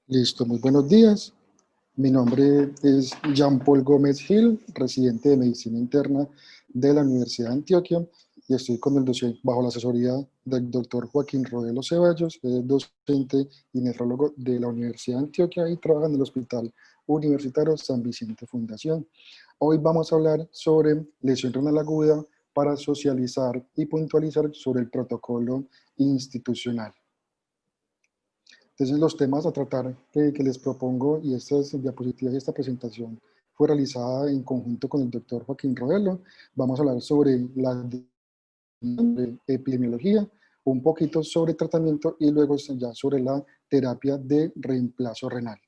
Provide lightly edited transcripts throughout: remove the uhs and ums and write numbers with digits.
Listo, muy buenos días. Mi nombre es Jean-Paul Gómez Gil, residente de Medicina Interna de la Universidad de Antioquia, y estoy con el docente bajo la asesoría del doctor Joaquín Rodelo Ceballos, que es docente y nefrólogo de la Universidad de Antioquia y trabaja en el Hospital Universitario San Vicente Fundación. Hoy vamos a hablar sobre lesión renal aguda para socializar y puntualizar sobre el protocolo institucional. Entonces, los temas a tratar que les propongo y estas diapositivas y esta presentación fue realizada en conjunto con el doctor Joaquín Rodelo. Vamos a hablar sobre la epidemiología, un poquito sobre tratamiento y luego ya sobre la terapia de reemplazo renal.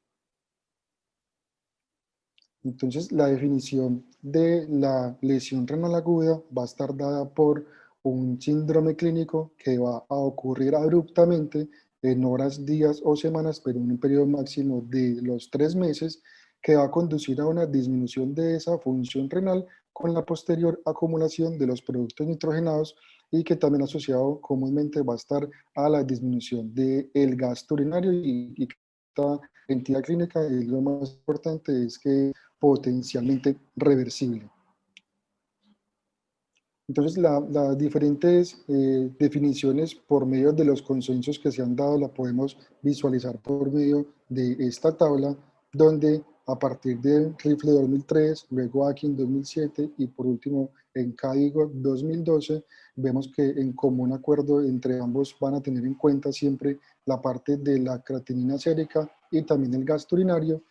Entonces, la definición de la lesión renal aguda va a estar dada por un síndrome clínico que va a ocurrir abruptamente en horas, días o semanas, pero en un periodo máximo de los 3 meses, que va a conducir a una disminución de esa función renal con la posterior acumulación de los productos nitrogenados y que también asociado comúnmente va a estar a la disminución del gasto urinario y esta entidad clínica es lo más importante, es que potencialmente reversible. Entonces, las diferentes definiciones por medio de los consensos que se han dado la podemos visualizar por medio de esta tabla, donde a partir de Rifle 2003, luego Akin 2007 y por último en CAIGO 2012, vemos que en común acuerdo entre ambos van a tener en cuenta siempre la parte de la creatinina sérica y también el gasto urinario.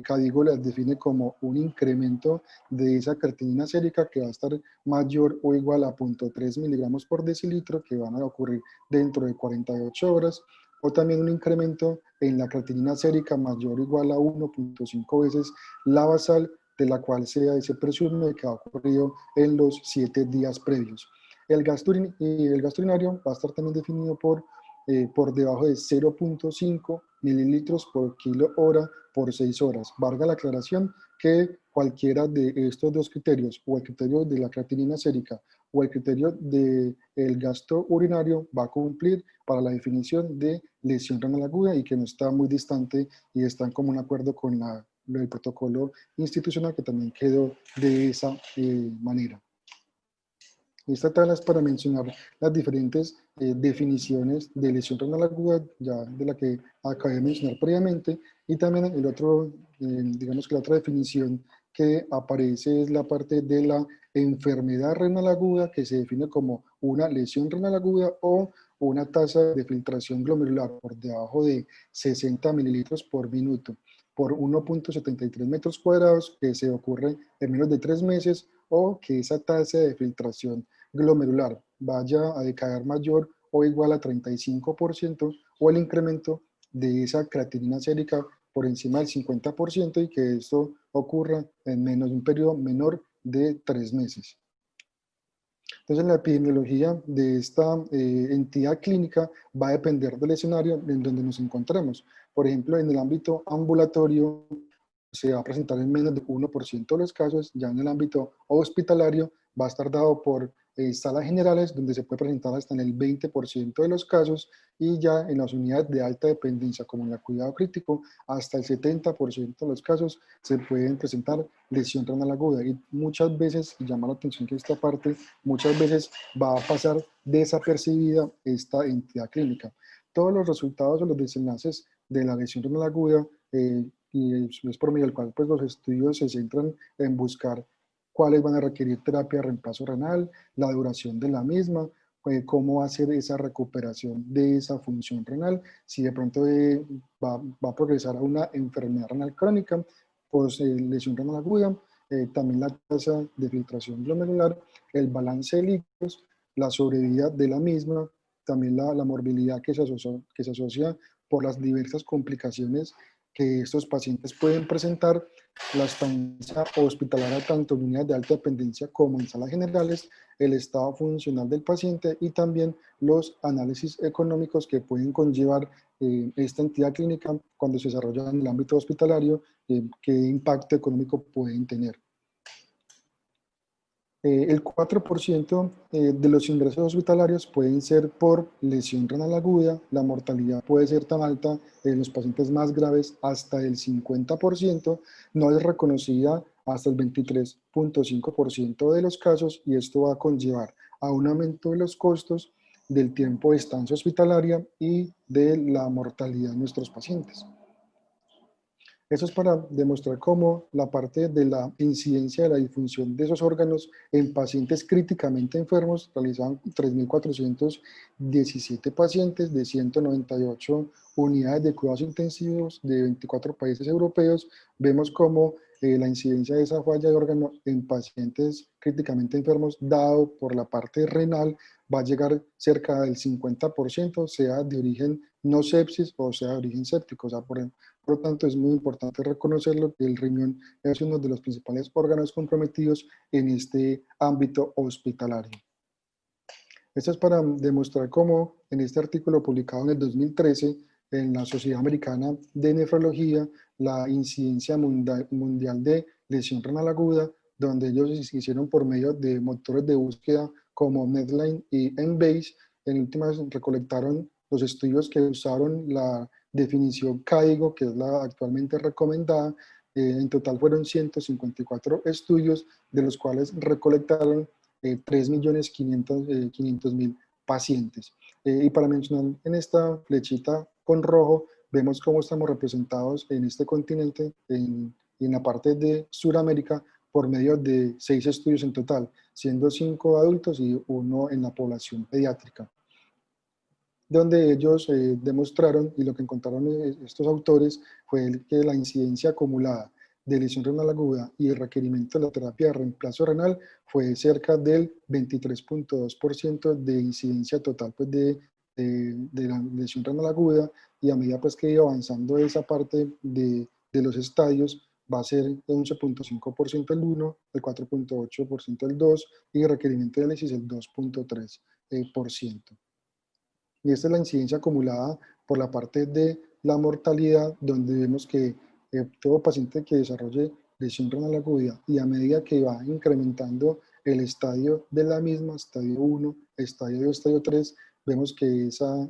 CADIGO las define como un incremento de esa creatinina sérica que va a estar mayor o igual a 0.3 miligramos por decilitro que van a ocurrir dentro de 48 horas, o también un incremento en la creatinina sérica mayor o igual a 1.5 veces la basal, de la cual se presume que ha ocurrido en los 7 días previos. El gasto urinario va a estar también definido por debajo de 0.5 mililitros por kilo hora por 6 horas. Valga la aclaración que cualquiera de estos dos criterios, o el criterio de la creatinina sérica o el criterio del gasto urinario, va a cumplir para la definición de lesión renal aguda y que no está muy distante y está en común acuerdo con el protocolo institucional que también quedó de esa manera. Esta tabla es para mencionar las diferentes definiciones de lesión renal aguda, ya de la que acabé de mencionar previamente, y también el otro, digamos que la otra definición que aparece es la parte de la enfermedad renal aguda, que se define como una lesión renal aguda o una tasa de filtración glomerular por debajo de 60 mililitros por minuto por 1.73 metros cuadrados, que se ocurre en menos de 3 meses, o que esa tasa de filtración glomerular vaya a decaer mayor o igual a 35%, o el incremento de esa creatinina sérica por encima del 50%, y que esto ocurra en menos de un periodo menor de 3 meses. Entonces, la epidemiología de esta entidad clínica va a depender del escenario en donde nos encontremos. Por ejemplo, en el ámbito ambulatorio se va a presentar en menos del 1% de los casos. Ya en el ámbito hospitalario va a estar dado por salas generales, donde se puede presentar hasta en el 20% de los casos, y ya en las unidades de alta dependencia, como en el cuidado crítico, hasta el 70% de los casos se pueden presentar lesión renal aguda. Y muchas veces, y llama la atención que esta parte, muchas veces va a pasar desapercibida esta entidad clínica. Todos los resultados o los desenlaces de la lesión renal aguda, y es por medio del cual pues, los estudios se centran en buscar cuáles van a requerir terapia de reemplazo renal, la duración de la misma, cómo va a ser esa recuperación de esa función renal, si de pronto va a progresar a una enfermedad renal crónica, pues lesión renal aguda, también la tasa de filtración glomerular, el balance de líquidos, la sobrevida de la misma, también la morbilidad que se asocia por las diversas complicaciones que estos pacientes pueden presentar, la estancia hospitalaria tanto en unidades de alta dependencia como en salas generales, el estado funcional del paciente y también los análisis económicos que pueden conllevar esta entidad clínica cuando se desarrolla en el ámbito hospitalario, qué impacto económico pueden tener. El 4% de los ingresos hospitalarios pueden ser por lesión renal aguda. La mortalidad puede ser tan alta en los pacientes más graves hasta el 50%. No es reconocida hasta el 23.5% de los casos, y esto va a conllevar a un aumento de los costos, del tiempo de estancia hospitalaria y de la mortalidad de nuestros pacientes. Eso es para demostrar cómo la parte de la incidencia de la disfunción de esos órganos en pacientes críticamente enfermos realizaban 3.417 pacientes de 198 unidades de cuidados intensivos de 24 países europeos. Vemos cómo la incidencia de esa falla de órgano en pacientes críticamente enfermos, dado por la parte renal, va a llegar cerca del 50%, sea de origen no sepsis o sea de origen séptico. O sea, por lo tanto, es muy importante reconocerlo, que el riñón es uno de los principales órganos comprometidos en este ámbito hospitalario. Esto es para demostrar cómo en este artículo publicado en el 2013 en la Sociedad Americana de Nefrología, la incidencia mundial de lesión renal aguda, donde ellos hicieron por medio de motores de búsqueda como Medline y Embase, en últimas recolectaron los estudios que usaron la definición CAIGO, que es la actualmente recomendada. En total fueron 154 estudios, de los cuales recolectaron 3.500.000 pacientes. Y para mencionar en esta flechita con rojo, vemos cómo estamos representados en este continente, en la parte de Sudamérica, por medio de 6 estudios en total, siendo 5 adultos y 1 en la población pediátrica, donde ellos demostraron, y lo que encontraron estos autores fue que la incidencia acumulada de lesión renal aguda y el requerimiento de la terapia de reemplazo renal fue cerca del 23.2% de incidencia total, pues, de la lesión renal aguda, y a medida pues que iba avanzando esa parte de los estadios, va a ser de 11.5% el 1, el 4.8% el 2, y el requerimiento de diálisis el 2.3%. Y esta es la incidencia acumulada por la parte de la mortalidad, donde vemos que todo paciente que desarrolle lesión renal aguda, y a medida que va incrementando el estadio de la misma, estadio 1, estadio 2, estadio 3, vemos que esa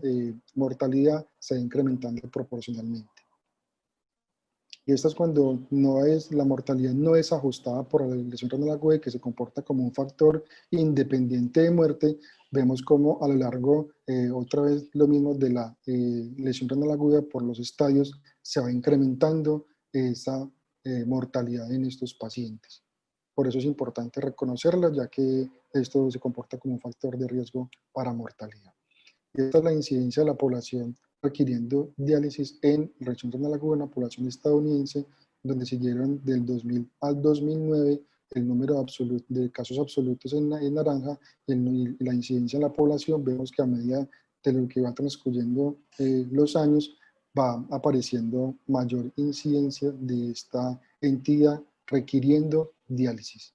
mortalidad se va incrementando proporcionalmente. Y esto es cuando la mortalidad no es ajustada por la lesión renal aguda, que se comporta como un factor independiente de muerte. Vemos como a lo largo, otra vez lo mismo de la lesión renal aguda por los estadios, se va incrementando esa mortalidad en estos pacientes. Por eso es importante reconocerla, ya que esto se comporta como un factor de riesgo para mortalidad. Esta es la incidencia de la población requiriendo diálisis en región renal aguda en la población estadounidense, donde siguieron del 2000 al 2009 el número de casos absolutos en naranja, y la incidencia en la población. Vemos que a medida de lo que va transcurriendo los años, va apareciendo mayor incidencia de esta entidad requiriendo diálisis.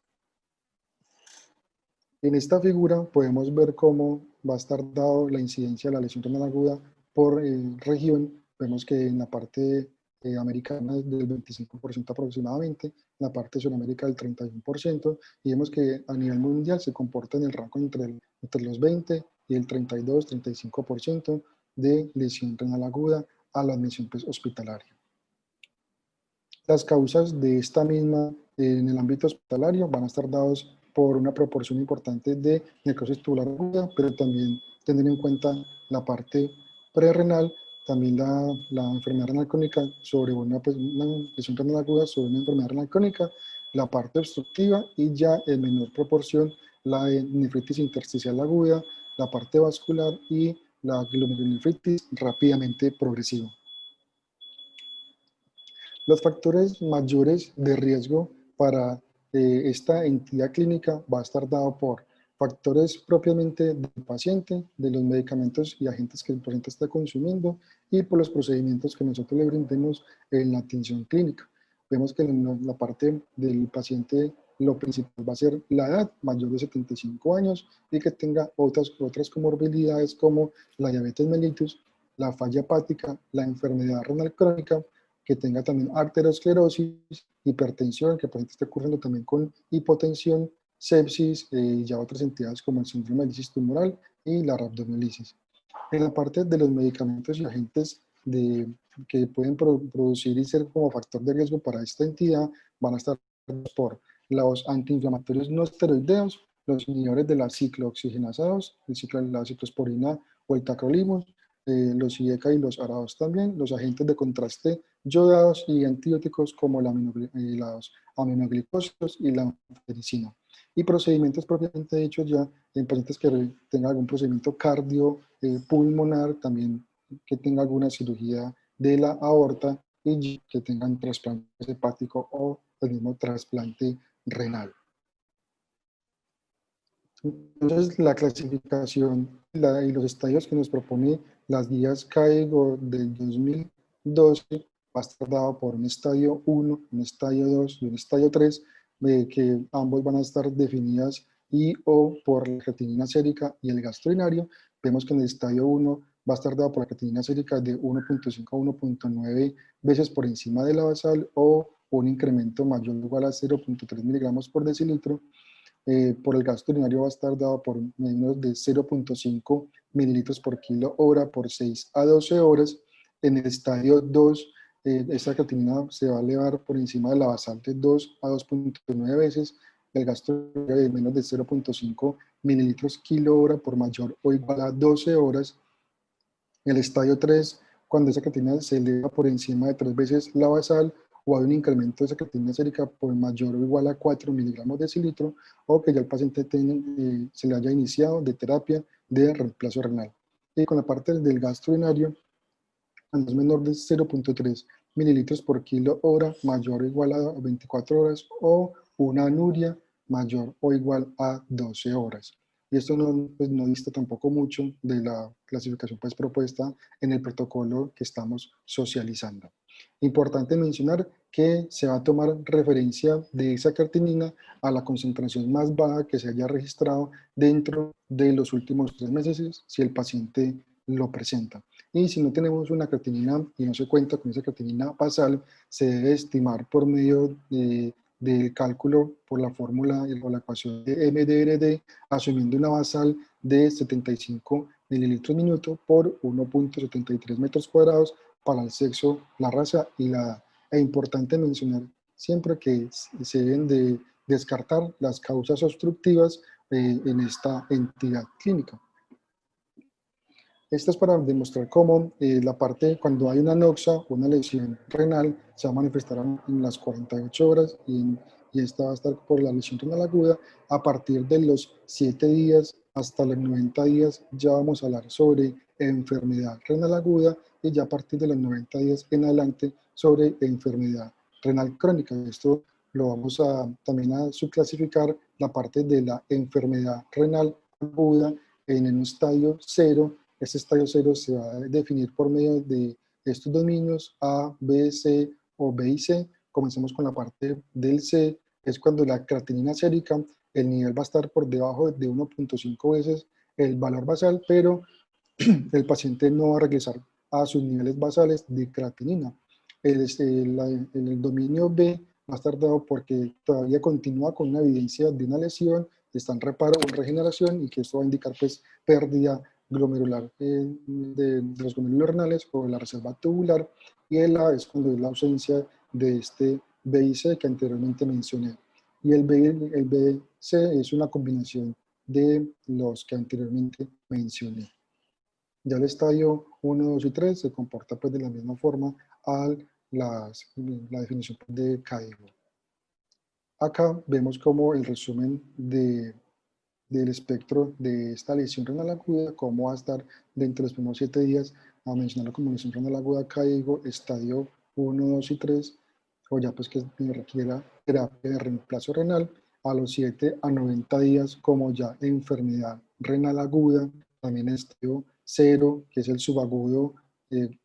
En esta figura podemos ver cómo va a estar dado la incidencia de la lesión renal aguda por región. Vemos que en la parte americana es del 25% aproximadamente, en la parte de Sudamérica del 31%, y vemos que a nivel mundial se comporta en el rango entre los 20 y el 32-35% de lesión renal aguda a la admisión hospitalaria. Las causas de esta misma en el ámbito hospitalario van a estar dados por una proporción importante de necrosis tubular aguda, pero también tener en cuenta la parte prerrenal, también la enfermedad renal crónica sobre una lesión renal aguda sobre una enfermedad renal crónica, la parte obstructiva, y ya en menor proporción la nefritis intersticial aguda, la parte vascular y la glomerulonefritis rápidamente progresiva. Los factores mayores de riesgo para esta entidad clínica va a estar dado por factores propiamente del paciente, de los medicamentos y agentes que el paciente está consumiendo, y por los procedimientos que nosotros le brindemos en la atención clínica. Vemos que en la parte del paciente lo principal va a ser la edad, mayor de 75 años, y que tenga otras comorbilidades como la diabetes mellitus, la falla hepática, la enfermedad renal crónica, que tenga también arteriosclerosis, hipertensión, que el paciente esté ocurriendo también con hipotensión, sepsis y ya otras entidades como el síndrome de lisis tumoral y la rhabdomyolysis. En la parte de los medicamentos y agentes que pueden producir y ser como factor de riesgo para esta entidad, van a estar por los antiinflamatorios no esteroideos, los inhibidores de la ciclooxigenasa 2, la ciclosporina o el tacrolimus, los IECA y los ARADOS también, los agentes de contraste yodados y antibióticos como los aminoglicosidos y la anfotericina. Y procedimientos propiamente dichos ya en pacientes que tengan algún procedimiento cardiopulmonar, también que tenga alguna cirugía de la aorta y que tengan trasplante hepático o el mismo trasplante renal. Entonces, la clasificación y los estadios que nos propone las guías CAEGO del 2012 va a estar dado por un estadio 1, un estadio 2 y un estadio 3, que ambos van a estar definidas y o por la creatinina sérica y el gasto urinario. Vemos que en el estadio 1 va a estar dado por la creatinina sérica de 1.5 a 1.9 veces por encima de la basal o un incremento mayor o igual a 0.3 miligramos por decilitro. Por el gasto urinario va a estar dado por menos de 0.5 mililitros por kilo hora por 6 a 12 horas. En el estadio 2, esta creatinina se va a elevar por encima de la basal de 2 a 2.9 veces. El gasto urinario de menos de 0.5 mililitros kilo hora por mayor o igual a 12 horas. En el estadio 3, cuando esa creatinina se eleva por encima de 3 veces la basal, o hay un incremento de esa creatinina sérica por mayor o igual a 4 miligramos de decilitro, o que ya el paciente se le haya iniciado de terapia de reemplazo renal. Y con la parte del gasto urinario, cuando es menor de 0.3 mililitros por kilo hora, mayor o igual a 24 horas, o una anuria mayor o igual a 12 horas. Y esto pues, no dista tampoco mucho de la clasificación pues, propuesta en el protocolo que estamos socializando. Importante mencionar que se va a tomar referencia de esa creatinina a la concentración más baja que se haya registrado dentro de los últimos 3 meses si el paciente lo presenta. Y si no tenemos una creatinina y no se cuenta con esa creatinina basal, se debe estimar por medio del cálculo por la fórmula o la ecuación de MDRD, asumiendo una basal de 75 mililitros minuto por 1.73 metros cuadrados para el sexo, la raza y la edad. Es importante mencionar siempre que se deben de descartar las causas obstructivas en esta entidad clínica. Esto es para demostrar cómo la parte, cuando hay una anoxia, una lesión renal, se va a manifestar en las 48 horas y esta va a estar por la lesión renal aguda. A partir de los 7 días hasta los 90 días ya vamos a hablar sobre enfermedad renal aguda y ya a partir de los 90 días en adelante sobre enfermedad renal crónica. Esto lo vamos a también a subclasificar la parte de la enfermedad renal aguda en un estadio 0. Este estadio 0 se va a definir por medio de estos dominios A, B, C o B y C. Comencemos con la parte del C, es cuando la creatinina sérica, el nivel va a estar por debajo de 1.5 veces el valor basal, pero el paciente no va a regresar a sus niveles basales de creatinina. El dominio B va a estar dado porque todavía continúa con una evidencia de una lesión, está en reparo o en regeneración y que esto va a indicar pues pérdida glomerular de los glomérulos renales o la reserva tubular, y el A es cuando es la ausencia de este B y C que anteriormente mencioné. Y el BC es una combinación de los que anteriormente mencioné. Ya el estadio 1, 2 y 3 se comporta pues de la misma forma a la definición de CAEGO. Acá vemos como el resumen del espectro de esta lesión renal aguda, cómo va a estar dentro de los primeros 7 días, a mencionarlo como lesión renal aguda CAEGO, estadio 1, 2 y 3, o ya pues que requiera terapia de reemplazo renal, a los 7 a 90 días como ya enfermedad renal aguda, también estadio 0, que es el subagudo,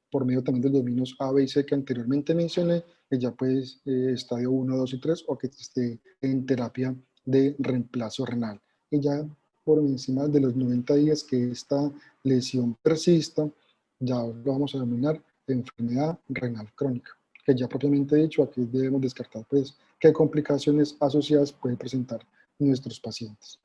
por medio también de los dominios A, B y C que anteriormente mencioné, que ya pues estadio 1, 2 y 3, o que esté en terapia de reemplazo renal. Y ya por encima de los 90 días que esta lesión persista, ya lo vamos a denominar enfermedad renal crónica, que ya propiamente dicho aquí debemos descartar pues qué complicaciones asociadas puede presentar nuestros pacientes.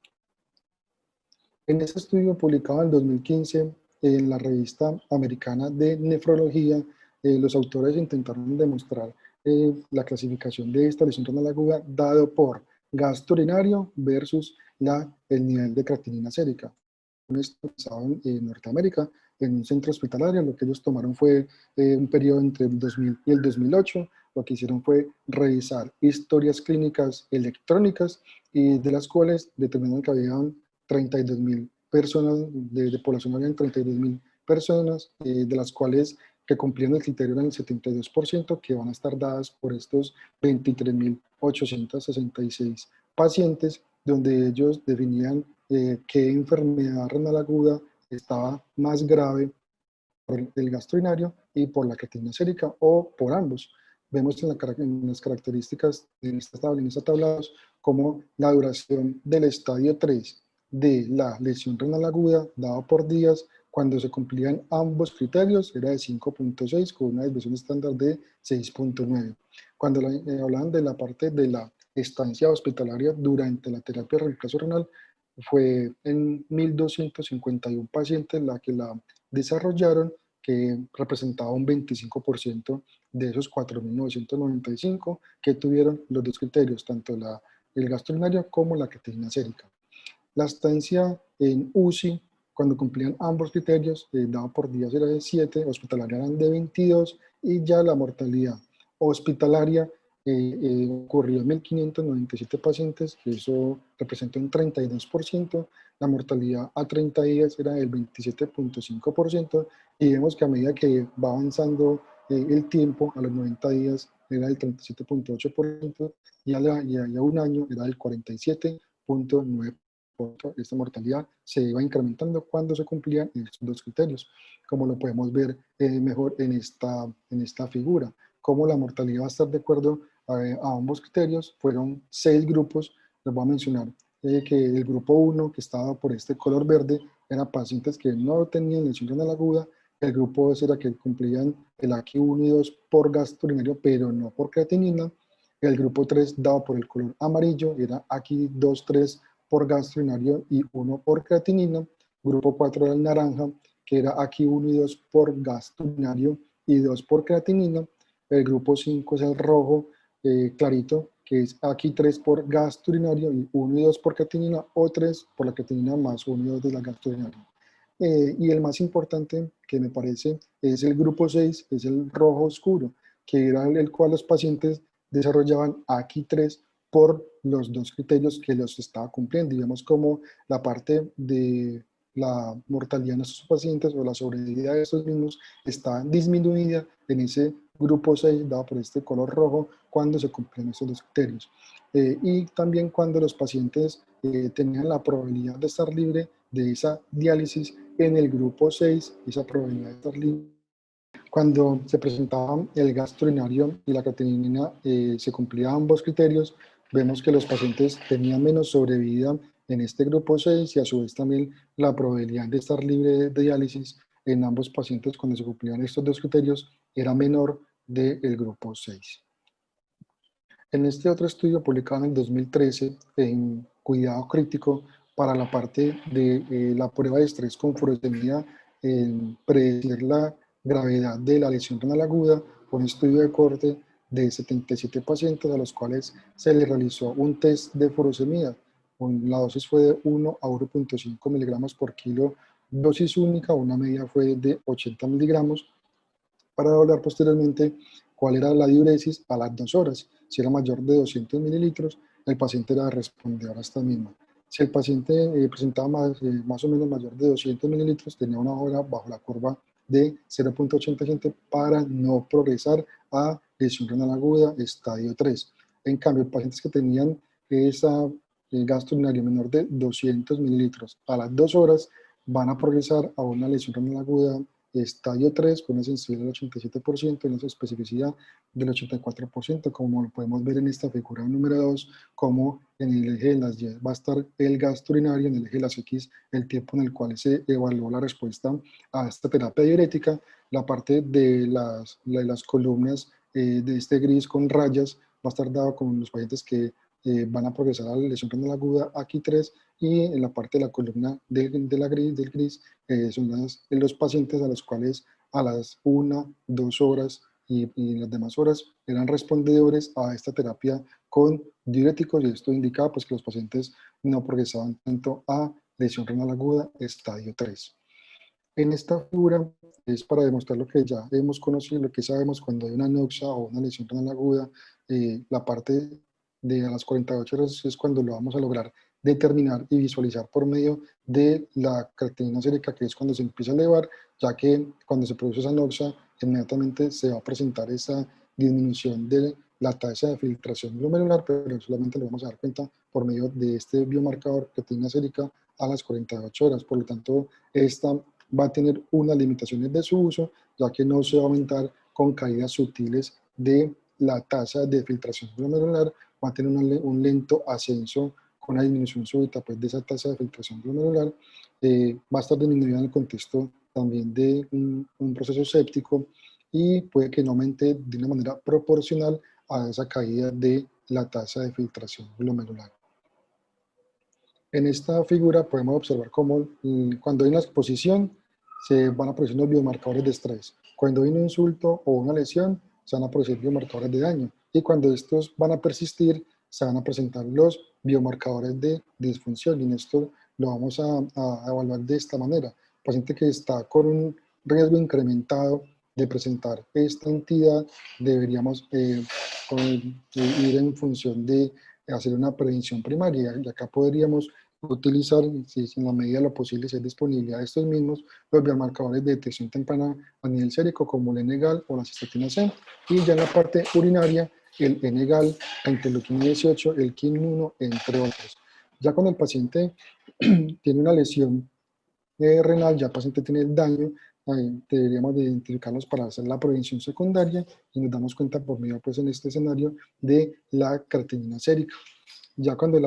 En este estudio publicado en el 2015 en la revista americana de nefrología, los autores intentaron demostrar la clasificación de esta lesión renal aguda dado por gasto urinario versus el nivel de creatinina sérica. Un estudio basado en Norteamérica, en un centro hospitalario. Lo que ellos tomaron fue un periodo entre el 2000 y el 2008. Lo que hicieron fue revisar historias clínicas electrónicas y de las cuales determinaron que habían 32.000 personas, de población habían 32.000 personas, de las cuales que cumplían el criterio eran el 72%, que van a estar dadas por estos 23.866 pacientes, donde ellos definían qué enfermedad renal aguda estaba más grave por el gasto urinario y por la creatinina sérica o por ambos. Vemos en las características en esta tabla como la duración del estadio 3 de la lesión renal aguda dado por días cuando se cumplían ambos criterios era de 5.6 con una desviación estándar de 6.9. Cuando hablaban de la parte de la estancia hospitalaria durante la terapia de reemplazo renal, fue en 1.251 pacientes la que la desarrollaron, que representaba un 25% de esos 4.995 que tuvieron los dos criterios, tanto el gasto urinario como la creatinina sérica. La estancia en UCI, cuando cumplían ambos criterios, dado por días era de 7, hospitalaria eran de 22, y ya la mortalidad hospitalaria ocurrió en 1.597 pacientes, que eso representa un 32%, la mortalidad a 30 días era del 27.5%, y vemos que a medida que va avanzando el tiempo, a los 90 días era del 37.8%, y a un año era del 47.9%. Esta mortalidad se iba incrementando cuando se cumplían estos dos criterios, como lo podemos ver mejor en esta figura. Como la mortalidad va a estar de acuerdo a ambos criterios. Fueron 6 grupos, les voy a mencionar que el grupo 1, que estaba por este color verde, eran pacientes que no tenían lesión renal aguda. El grupo 2 era que cumplían el AQI 1 y 2 por gasto urinario, pero no por creatinina. El grupo 3, dado por el color amarillo, era AQI 2, 3 por gasto urinario y 1 por creatinina. Grupo 4 era el naranja, que era AQI 1 y 2 por gasto urinario y 2 por creatinina. El grupo 5 es el rojo clarito, que es AQI 3 por gasto urinario y 1 y 2 por creatinina, o 3 por la creatinina más 1 y 2 de la gasto urinaria. Y el más importante que me parece es el grupo 6, es el rojo oscuro, que era el cual los pacientes desarrollaban AQI 3 por los dos criterios que los estaba cumpliendo. Digamos como la parte de la mortalidad de nuestros pacientes o la sobrevida de estos mismos está disminuida en ese grupo 6, dado por este color rojo, cuando se cumplen estos dos criterios. Y también cuando los pacientes tenían la probabilidad de estar libre de esa diálisis en el grupo 6, esa probabilidad de estar libre. Cuando se presentaba el gasto urinario y la creatinina, se cumplían ambos criterios, vemos que los pacientes tenían menos sobrevida en este grupo 6 y a su vez también la probabilidad de estar libre de diálisis en ambos pacientes cuando se cumplían estos dos criterios era menor del grupo 6. En este otro estudio publicado en el 2013 en cuidado crítico para la parte de la prueba de estrés con furosemida en predecir la gravedad de la lesión renal aguda, un estudio de corte de 77 pacientes a los cuales se les realizó un test de furosemida. La dosis fue de 1 a 1.5 miligramos por kilo, dosis única, una media fue de 80 miligramos, para evaluar posteriormente cuál era la diuresis a las 2 horas. Si era mayor de 200 mililitros, el paciente era respondedor a esta misma. Si el paciente presentaba más o menos mayor de 200 mililitros, tenía una hora bajo la curva de 0.87 para no progresar a lesión renal aguda estadio 3. En cambio, pacientes que tenían esa gasto urinario menor de 200 mililitros a las 2 horas van a progresar a una lesión renal aguda estadio 3 con una sensibilidad del 87% y una especificidad del 84%, como lo podemos ver en esta figura número 2, como en el eje de las Y va a estar el gasto urinario, en el eje de las X el tiempo en el cual se evaluó la respuesta a esta terapia diurética. La parte de las columnas de este gris con rayas va a estar dado con los pacientes que van a progresar a la lesión renal aguda aquí 3, y en la parte de la columna del gris son los pacientes a los cuales a las 1, 2 horas y las demás horas eran respondedores a esta terapia con diuréticos, y esto indicaba pues que los pacientes no progresaban tanto a lesión renal aguda estadio 3. En esta figura es para demostrar lo que ya hemos conocido, lo que sabemos cuando hay una anoxia o una lesión renal aguda. La parte de a las 48 horas es cuando lo vamos a lograr determinar y visualizar por medio de la creatinina sérica, que es cuando se empieza a elevar, ya que cuando se produce esa anoxia inmediatamente se va a presentar esa disminución de la tasa de filtración glomerular, pero solamente lo vamos a dar cuenta por medio de este biomarcador creatinina sérica a las 48 horas. Por lo tanto, esta va a tener unas limitaciones de su uso, ya que no se va a aumentar con caídas sutiles de la tasa de filtración glomerular, va a tener un lento ascenso con la disminución súbita pues, de esa tasa de filtración glomerular, va a estar disminuida en el contexto también de un proceso séptico, y puede que no aumente de una manera proporcional a esa caída de la tasa de filtración glomerular. En esta figura podemos observar cómo cuando hay una exposición se van a producir unos biomarcadores de estrés. Cuando hay un insulto o una lesión, se van a producir biomarcadores de daño. Y cuando estos van a persistir, se van a presentar los biomarcadores de disfunción. Y en esto lo vamos a evaluar de esta manera. El paciente que está con un riesgo incrementado de presentar esta entidad, deberíamos ir en función de hacer una prevención primaria. Y acá podríamos utilizar, si en la medida de lo posible, si hay disponibilidad de estos mismos, los biomarcadores de detección temprana a nivel sérico, como el N-gal o la cistatina C, y ya en la parte urinaria, el N-gal, la interleuquina 18, el KIN1, entre otros. Ya cuando el paciente tiene una lesión renal, ya el paciente tiene el daño, deberíamos de identificarlos para hacer la prevención secundaria, y nos damos cuenta por medio, pues en este escenario, de la creatinina sérica. Ya cuando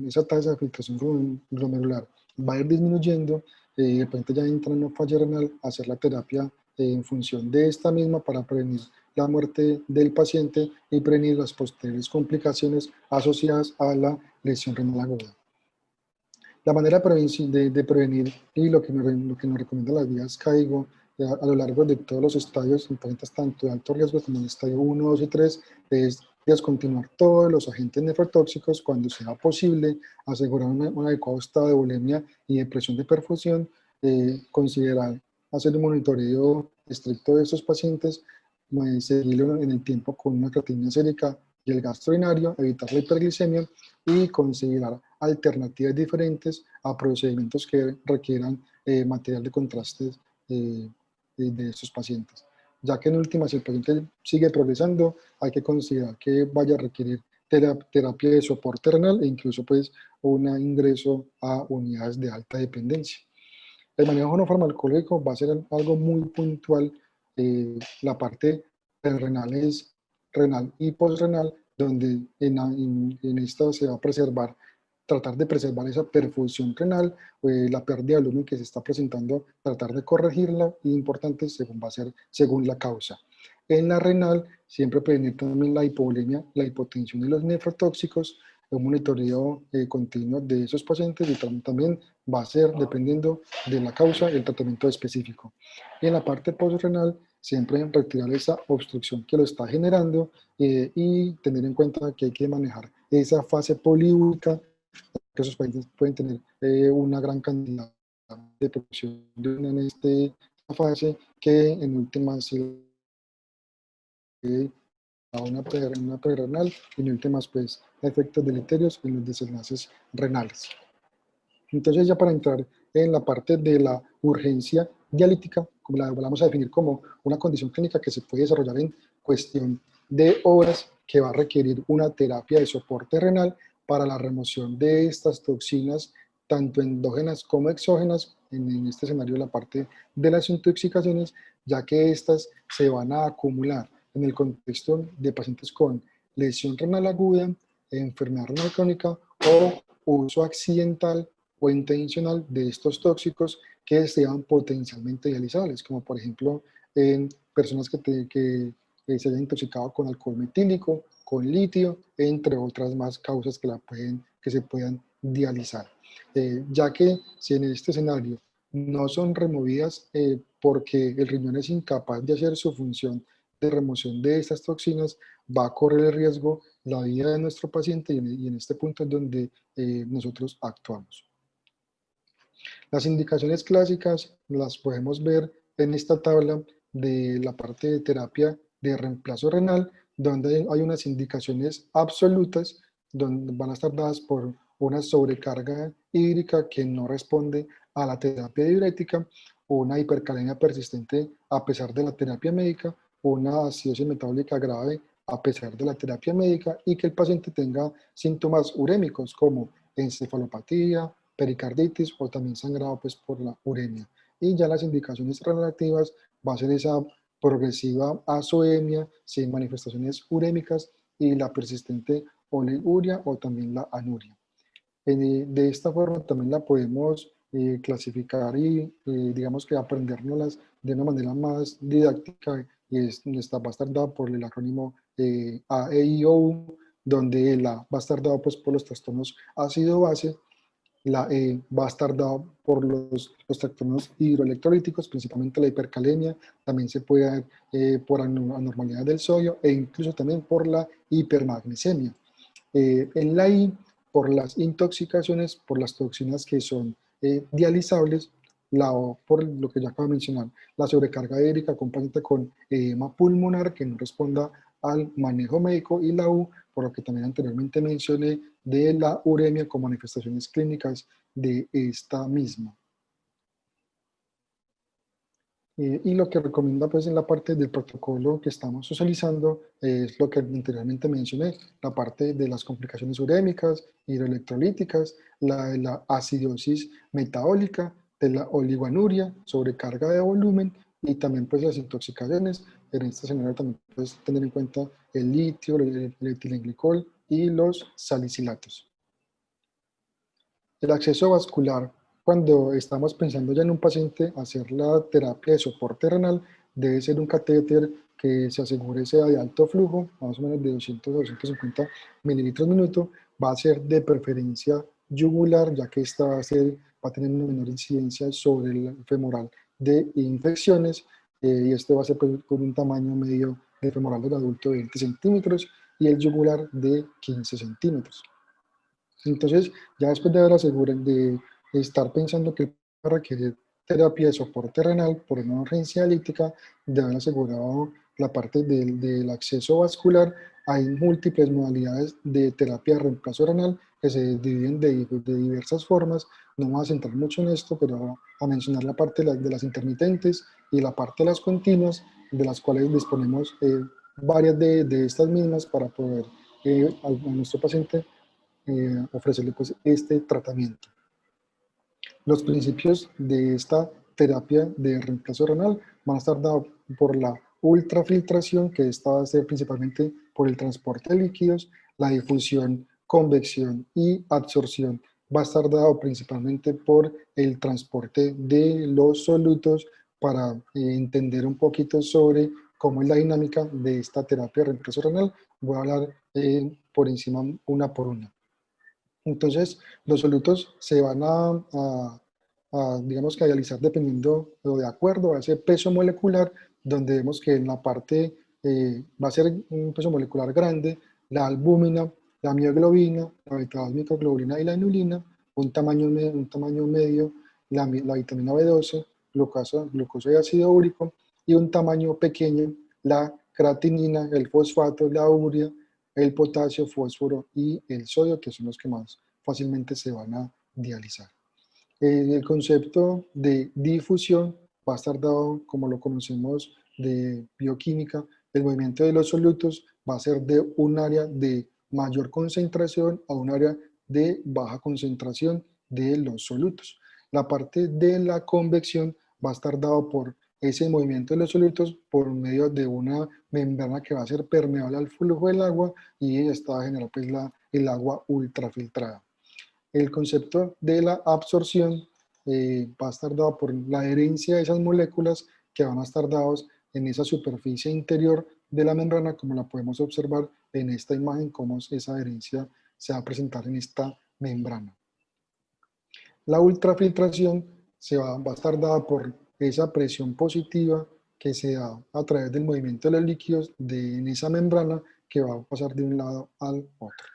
esa tasa de filtración glomerular va a ir disminuyendo, el paciente ya entra en una falla renal a hacer la terapia en función de esta misma para prevenir la muerte del paciente y prevenir las posteriores complicaciones asociadas a la lesión renal aguda. La manera de prevenir y lo que nos recomienda las guías CAIGO a lo largo de todos los estadios, en pacientes tanto de alto riesgo como en el estadio 1, 2 y 3, es descontinuar todos los agentes nefrotóxicos cuando sea posible, asegurar un adecuado estado de bulimia y de presión de perfusión, considerar hacer un monitoreo estricto de estos pacientes, seguirlo en el tiempo con una creatinina sérica y el gasto urinario, evitar la hiperglicemia y considerar alternativas diferentes a procedimientos que requieran material de contraste de estos pacientes. Ya que en última, si el paciente sigue progresando, hay que considerar que vaya a requerir terapia de soporte renal e incluso pues un ingreso a unidades de alta dependencia. El manejo no farmacológico va a ser algo muy puntual. La parte renal es renal y postrenal, donde en esta se va a preservar, tratar de preservar esa perfusión renal, la pérdida de volumen que se está presentando, tratar de corregirla, y importante según va a ser según la causa. En la renal, siempre prevenir también la hipovolemia, la hipotensión y los nefrotóxicos, un monitoreo continuo de esos pacientes, y también va a ser dependiendo de la causa el tratamiento específico. Y en la parte postrenal, siempre retirar esa obstrucción que lo está generando, y tener en cuenta que hay que manejar esa fase poliúrica, que esos pacientes pueden tener una gran cantidad de producción de orina en esta fase, que en últimas a una prerenal, y en últimas pues efectos deleterios en los desenlaces renales. Entonces, ya para entrar en la parte de la urgencia dialítica, como la vamos a definir como una condición clínica que se puede desarrollar en cuestión de horas, que va a requerir una terapia de soporte renal para la remoción de estas toxinas, tanto endógenas como exógenas, en este escenario la parte de las intoxicaciones, ya que estas se van a acumular en el contexto de pacientes con lesión renal aguda, enfermedad renal crónica o uso accidental o intencional de estos tóxicos que sean potencialmente dializables, como por ejemplo en personas que se hayan intoxicado con alcohol metílico, con litio, entre otras más causas que se puedan dializar. Ya que si en este escenario no son removidas porque el riñón es incapaz de hacer su función de remoción de estas toxinas, va a correr el riesgo la vida de nuestro paciente y en este punto es donde nosotros actuamos. Las indicaciones clásicas las podemos ver en esta tabla de la parte de terapia de reemplazo renal, donde hay unas indicaciones absolutas, donde van a estar dadas por una sobrecarga hídrica que no responde a la terapia diurética, una hipercalemia persistente a pesar de la terapia médica, una acidosis metabólica grave a pesar de la terapia médica y que el paciente tenga síntomas urémicos como encefalopatía, pericarditis o también sangrado pues, por la uremia. Y ya las indicaciones relativas va a ser esa progresiva azoemia sin manifestaciones urémicas y la persistente oliguria o también la anuria. De esta forma también la podemos clasificar y digamos que aprendérnoslas de una manera más didáctica y va a estar dada por el acrónimo AEIOU, donde la va a estar dado pues, por los trastornos ácido-base, la E va a estar dado por los trastornos hidroelectrolíticos, principalmente la hipercalemia, también se puede dar por anormalidad del sodio e incluso también por la hipermagnesemia. En la I, por las intoxicaciones, por las toxinas que son dializables, la O, por lo que ya acabo de mencionar, la sobrecarga hídrica acompañada con edema pulmonar que no responda al manejo médico, y la U, por lo que también anteriormente mencioné, de la uremia con manifestaciones clínicas de esta misma. Y lo que recomienda pues en la parte del protocolo que estamos socializando es lo que anteriormente mencioné, la parte de las complicaciones urémicas, hidroelectrolíticas, la acidosis metabólica, de la oligoanuria, sobrecarga de volumen y también pues las intoxicaciones. En esta escenario también puedes tener en cuenta el litio, el etilenglicol y los salicilatos. El acceso vascular, cuando estamos pensando ya en un paciente hacer la terapia de soporte renal, debe ser un catéter que se asegure sea de alto flujo, más o menos de 200 a 250 mililitros minuto, va a ser de preferencia yugular, ya que esta va a tener una menor incidencia sobre el femoral de infecciones, y este va a ser con un tamaño medio del femoral del adulto de 20 centímetros y el yugular de 15 centímetros. Entonces, ya después de de estar pensando que va a requerir terapia de soporte renal por una urgencia dialítica, de haber asegurado la parte del acceso vascular, hay múltiples modalidades de terapia de reemplazo renal que se dividen de diversas formas. No me voy a centrar mucho en esto, pero a mencionar la parte de las intermitentes y la parte de las continuas, de las cuales disponemos varias de estas mismas para poder a nuestro paciente ofrecerle pues, este tratamiento. Los principios de esta terapia de reemplazo renal van a estar dados por la ultrafiltración, que esta va a ser principalmente por el transporte de líquidos, la difusión, convección y absorción va a estar dado principalmente por el transporte de los solutos para entender un poquito sobre cómo es la dinámica de esta terapia de reemplazo renal. Voy a hablar por encima una por una. Entonces, los solutos se van digamos que a dializar dependiendo o de acuerdo a ese peso molecular, donde vemos que en la parte va a ser un peso molecular grande, la albúmina, la mioglobina, la beta-microglobulina y la inulina, un tamaño medio, la vitamina B12, glucosa y ácido úrico, y un tamaño pequeño, la creatinina, el fosfato, la urea, el potasio, fósforo y el sodio, que son los que más fácilmente se van a dializar. El concepto de difusión va a estar dado, como lo conocemos de bioquímica, el movimiento de los solutos va a ser de un área de mayor concentración a un área de baja concentración de los solutos. La parte de la convección va a estar dado por ese movimiento de los solutos por medio de una membrana que va a ser permeable al flujo del agua y esta va a generar pues, el agua ultrafiltrada. El concepto de la absorción va a estar dado por la adherencia de esas moléculas que van a estar dados en esa superficie interior de la membrana, como la podemos observar en esta imagen, cómo esa adherencia se va a presentar en esta membrana. La ultrafiltración va a estar dada por esa presión positiva que se da a través del movimiento de los líquidos en esa membrana, que va a pasar de un lado al otro.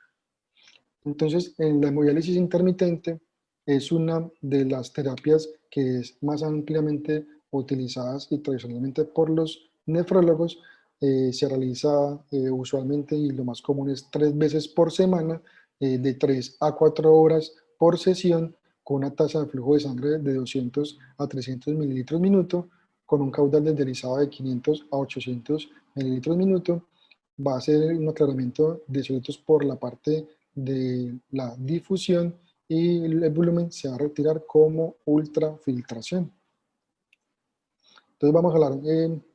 Entonces, en la hemodiálisis intermitente es una de las terapias que es más ampliamente utilizadas y tradicionalmente por los nefrólogos. Se realiza usualmente, y lo más común es 3 veces por semana, de 3 a 4 horas por sesión, con una tasa de flujo de sangre de 200 a 300 mililitros minuto, con un caudal desdializado de 500 a 800 mililitros minuto. Va a ser un aclaramiento de sólidos por la parte de la difusión, y el volumen se va a retirar como ultrafiltración. Entonces vamos a hablar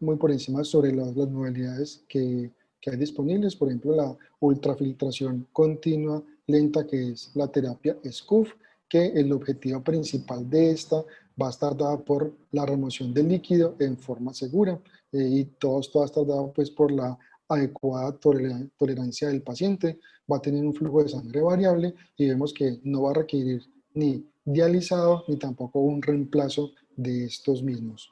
muy por encima sobre las modalidades que hay disponibles. Por ejemplo, la ultrafiltración continua lenta, que es la terapia SCUF, que el objetivo principal de esta va a estar dada por la remoción del líquido en forma segura, y todo esto va a estar dado pues por la adecuada tolerancia del paciente. Va a tener un flujo de sangre variable y vemos que no va a requerir ni dializado ni tampoco un reemplazo de estos mismos.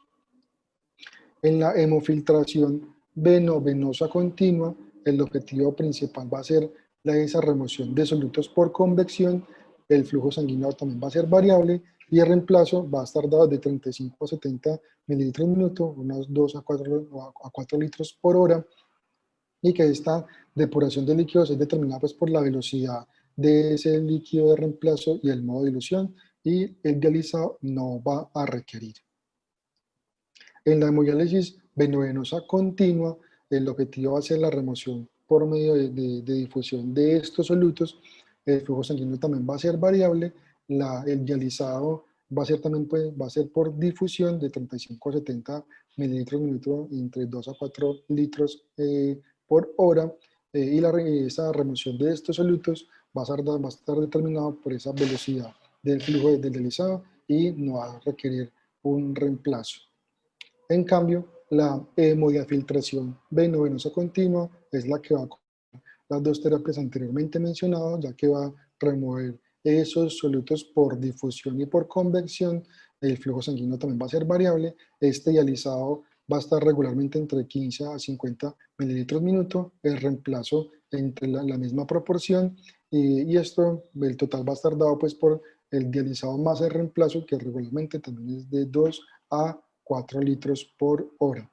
En la hemofiltración venosa continua, el objetivo principal va a ser esa remoción de solutos por convección. El flujo sanguíneo también va a ser variable y el reemplazo va a estar dado de 35 a 70 mililitros minuto, unos 2 a 4 litros por hora, y que esta depuración de líquidos es determinada pues por la velocidad de ese líquido de reemplazo y el modo de dilución, y el dializado no va a requerir. En la hemodiálisis venovenosa continua, el objetivo va a ser la remoción por medio de difusión de estos solutos. El flujo sanguíneo también va a ser variable. El dializado va a ser también va a ser por difusión de 35 a 70 mililitros minuto, entre 2 a 4 litros por hora. Y esa remoción de estos solutos va a estar determinada por esa velocidad del flujo del dializado y no va a requerir un reemplazo. En cambio, la hemodiafiltración venovenosa continua es la que va con las dos terapias anteriormente mencionadas, ya que va a remover esos solutos por difusión y por convección. El flujo sanguíneo también va a ser variable. Este dializado va a estar regularmente entre 15 a 50 mililitros minuto, el reemplazo entre la misma proporción, y esto, el total va a estar dado pues por el dializado más el reemplazo, que regularmente también es de 2 a 4 litros por hora.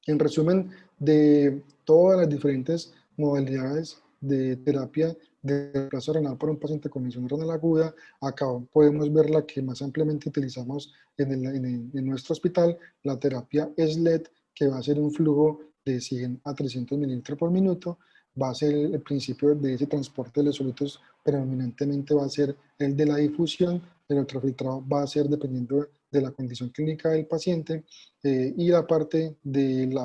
En resumen, de todas las diferentes modalidades de terapia de reemplazo renal por un paciente con insuficiencia renal aguda, acá podemos ver la que más ampliamente utilizamos en nuestro hospital, la terapia SLED, que va a ser un flujo de 100 a 300 mililitros por minuto. Va a ser el principio de ese transporte de los sólidos, predominantemente va a ser el de la difusión. El ultrafiltrado va a ser dependiendo de la condición clínica del paciente, y la parte del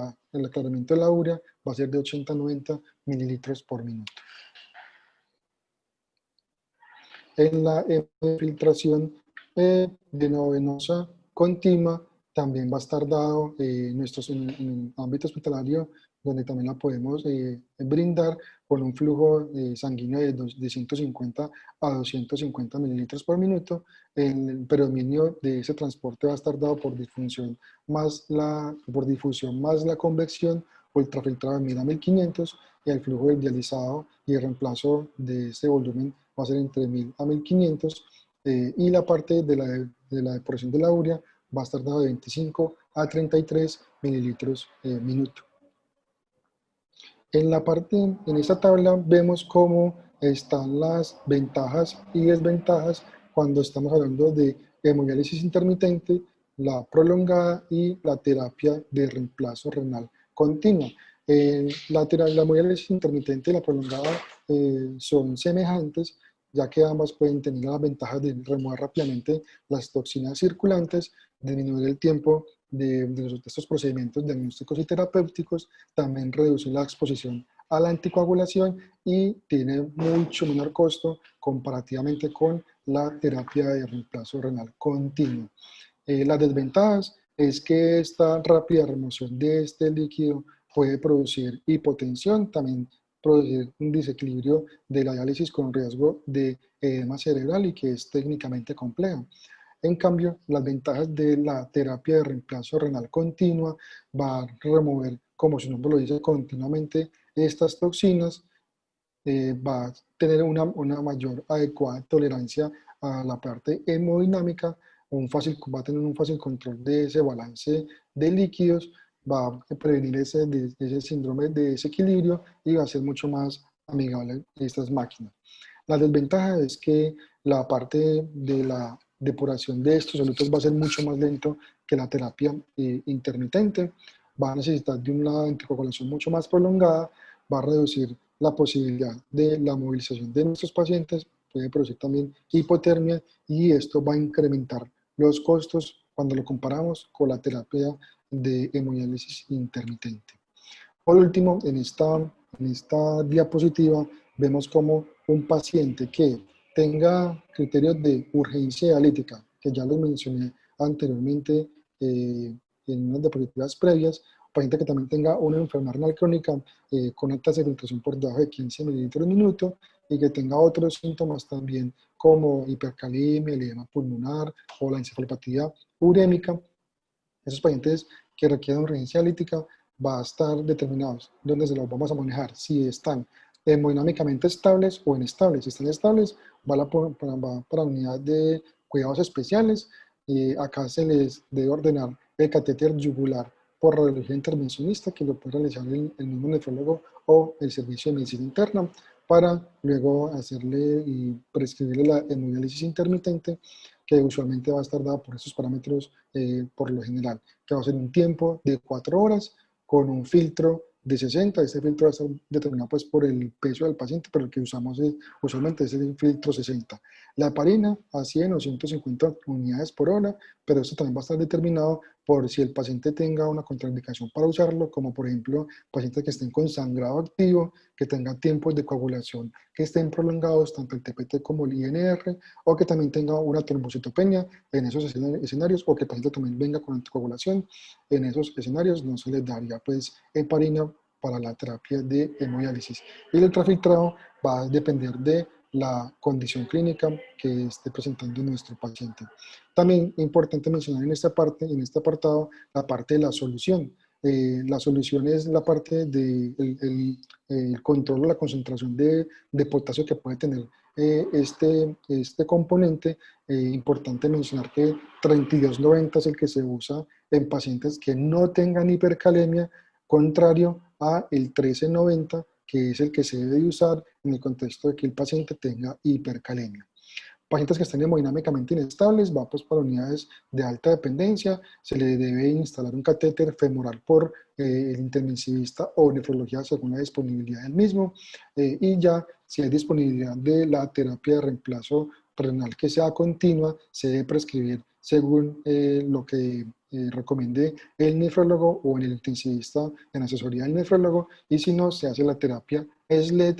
aclaramiento de la urea va a ser de 80 a 90 mililitros por minuto. En la filtración venovenosa continua también va a estar dado en el ámbito hospitalario, donde también la podemos brindar con un flujo sanguíneo de 150 a 250 mililitros por minuto. El predominio de ese transporte va a estar dado por difusión más la convección, ultrafiltrado de 1000 a 1500, y el flujo del dializado y el reemplazo de ese volumen va a ser entre 1000 a 1500, y la parte de la depuración de la urea va a estar dado de 25 a 33 mililitros minuto. En esta tabla vemos cómo están las ventajas y desventajas cuando estamos hablando de hemodiálisis intermitente, la prolongada y la terapia de reemplazo renal continua. La hemodiálisis intermitente y la prolongada son semejantes, ya que ambas pueden tener las ventajas de remover rápidamente las toxinas circulantes, disminuir el tiempo de estos procedimientos diagnósticos y terapéuticos, también reducir la exposición a la anticoagulación y tiene mucho menor costo comparativamente con la terapia de reemplazo renal continuo. Las desventajas es que esta rápida remoción de este líquido puede producir hipotensión, también producir un desequilibrio de la diálisis con riesgo de edema cerebral y que es técnicamente complejo. En cambio, las ventajas de la terapia de reemplazo renal continua va a remover, como su nombre lo dice, continuamente estas toxinas, va a tener una mayor adecuada tolerancia a la parte hemodinámica, va a tener un fácil control de ese balance de líquidos, va a prevenir ese síndrome de desequilibrio y va a ser mucho más amigable estas máquinas. La desventaja es que la parte de la depuración de estos solutos va a ser mucho más lento que la terapia intermitente, va a necesitar de una anticoagulación mucho más prolongada, va a reducir la posibilidad de la movilización de nuestros pacientes, puede producir también hipotermia y esto va a incrementar los costos cuando lo comparamos con la terapia de hemodiálisis intermitente. Por último, en esta diapositiva vemos como un paciente que tenga criterios de urgencia dialítica, que ya los mencioné anteriormente en unas diapositivas previas, paciente que también tenga una enfermedad renal crónica con alta filtración por debajo de 15 mililitros por minuto y que tenga otros síntomas también como hipercalemia, el edema pulmonar o la encefalopatía urémica. Esos pacientes que requieren urgencia dialítica va a estar determinados dónde se los vamos a manejar, si están hemodinámicamente estables o inestables. Si están estables, va para la unidad de cuidados especiales. Acá se les debe ordenar el catéter yugular por radiología intervencionista, que lo puede realizar el mismo nefrólogo o el servicio de medicina interna, para luego hacerle y prescribirle la hemodiálisis intermitente, que usualmente va a estar dada por esos parámetros por lo general, que va a ser un tiempo de 4 horas con un filtro de 60. Este filtro va a estar determinado pues por el peso del paciente, pero el que usamos usualmente es el filtro 60. La heparina a 100 o 150 unidades por hora, pero esto también va a estar determinado por si el paciente tenga una contraindicación para usarlo, como por ejemplo pacientes que estén con sangrado activo, que tengan tiempos de coagulación que estén prolongados, tanto el TPT como el INR, o que también tenga una trombocitopenia en esos escenarios, o que el paciente también venga con anticoagulación. En esos escenarios no se les daría pues heparina para la terapia de hemodiálisis. Y el ultrafiltrado va a depender de la condición clínica que esté presentando nuestro paciente. También es importante mencionar en esta parte, en este apartado, la parte de la solución. La solución es la parte del el control de la concentración de potasio que puede tener este componente. Importante mencionar que 3290 es el que se usa en pacientes que no tengan hipercalemia, contrario a el 1390, que es el que se debe usar en el contexto de que el paciente tenga hipercalemia. Pacientes que estén hemodinámicamente inestables, va pues para unidades de alta dependencia, se le debe instalar un catéter femoral por el intensivista o nefrología según la disponibilidad del mismo, y ya si hay disponibilidad de la terapia de reemplazo renal que sea continua, se debe prescribir según lo que recomiende el nefrólogo o en el intensivista en asesoría del nefrólogo, y si no, se hace la terapia SLED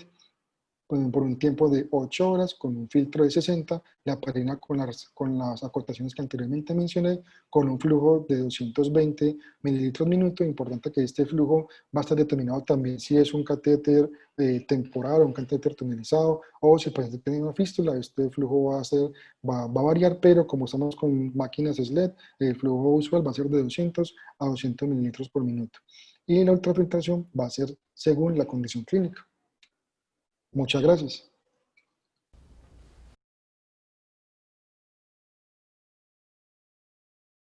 por un tiempo de 8 horas con un filtro de 60, la heparina con las acortaciones que anteriormente mencioné, con un flujo de 220 mililitros minuto. Importante que este flujo va a estar determinado también si es un catéter temporal o un catéter tunelizado, o si el paciente tiene una fístula, este flujo va a variar, pero como estamos con máquinas SLED, el flujo usual va a ser de 200 a 200 mililitros por minuto. Y la ultrafiltración va a ser según la condición clínica. Muchas gracias.